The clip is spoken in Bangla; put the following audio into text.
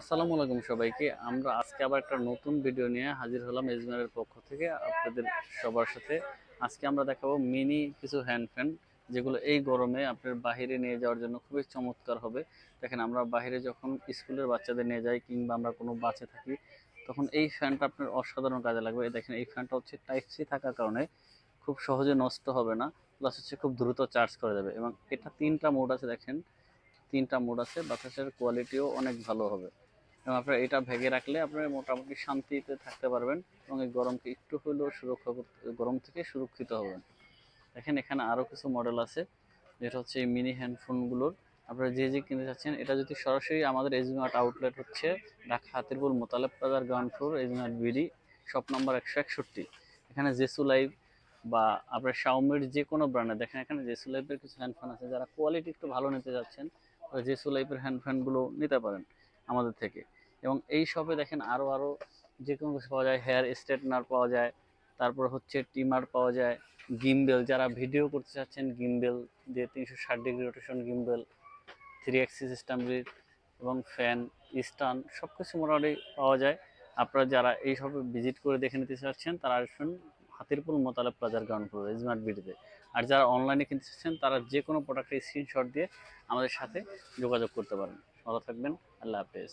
আসসালামু আলাইকুম সবাইকে। আমরা আজকে আবার একটা নতুন ভিডিও নিয়ে হাজির হলাম এজমেরের পক্ষ থেকে আপনাদের সবার সাথে। আজকে আমরা দেখাবো মিনি কিছু হ্যান্ড ফ্যান, যেগুলো এই গরমে আপনার বাহিরে নিয়ে যাওয়ার জন্য খুবই চমৎকার হবে। দেখেন, আমরা বাহিরে যখন স্কুলের বাচ্চাদের নিয়ে যাই কিংবা আমরা কোনো বাসে থাকি, তখন এই ফ্যানটা আপনার অসাধারণ কাজে লাগবে। দেখেন, এই ফ্যানটা হচ্ছে টাইপ সি থাকার কারণে খুব সহজে নষ্ট হবে না, প্লাস হচ্ছে খুব দ্রুত চার্জ করা যাবে। এবং এটা তিনটা মোড আছে, দেখেন তিনটা মোড আছে। বাতাসের কোয়ালিটিও অনেক ভালো হবে এবং আপনার এটা ভেঙে রাখলে আপনার মোটামুটি শান্তিতে থাকতে পারবেন এবং এই গরমকে একটু হলেও সুরক্ষা করতে, গরম থেকে সুরক্ষিত হবেন। দেখেন, এখানে আরও কিছু মডেল আছে, যেটা হচ্ছে এই মিনি হ্যান্ডফোনগুলোর। আপনারা যে যে কিনতে চাচ্ছেন, এটা যদি সরাসরি আমাদের এজমার্ট আউটলেট হচ্ছে ঢাকা হাতিরপুল মোতালেব প্লাজার ground floor, Ezmart BD, shop number 161। এখানে জেসু লাইভ বা আপনার শাওমির যে কোনো ব্র্যান্ডে, দেখেন এখানে জেসু লাইভের কিছু হ্যান্ডফোন আছে। যারা কোয়ালিটি একটু ভালো নিতে যাচ্ছেন, জেসু লাইভের হ্যান্ডফোনগুলো নিতে পারেন আমাদের থেকে। এবং এই শপে দেখেন আরও আরও যে কোনো কিছু পাওয়া যায়, হেয়ার স্ট্রেটনার পাওয়া যায়, তারপর হচ্ছে ট্রিমার পাওয়া যায়, গিম্বেল, যারা ভিডিও করতে চাচ্ছেন গিম্বেল দিয়ে 360 degree rotation gimbal, 3 Axis stand এবং ফ্যান, স্টান, সব কিছু মোটামুটি পাওয়া যায়। আপনারা যারা এই সবে ভিজিট করে দেখে নিতে চাচ্ছেন, তারা আসুন হাতিরপুল মোতালেব প্লাজার গ্রাউন্ড ফ্লোর স্মার্ট বিডিতে। আর যারা অনলাইনে কিনতে চাচ্ছেন, তারা যে কোনো প্রোডাক্টের স্ক্রিনশট দিয়ে আমাদের সাথে যোগাযোগ করতে পারেন। ভালো থাকবেন, আল্লাহ হাফেজ।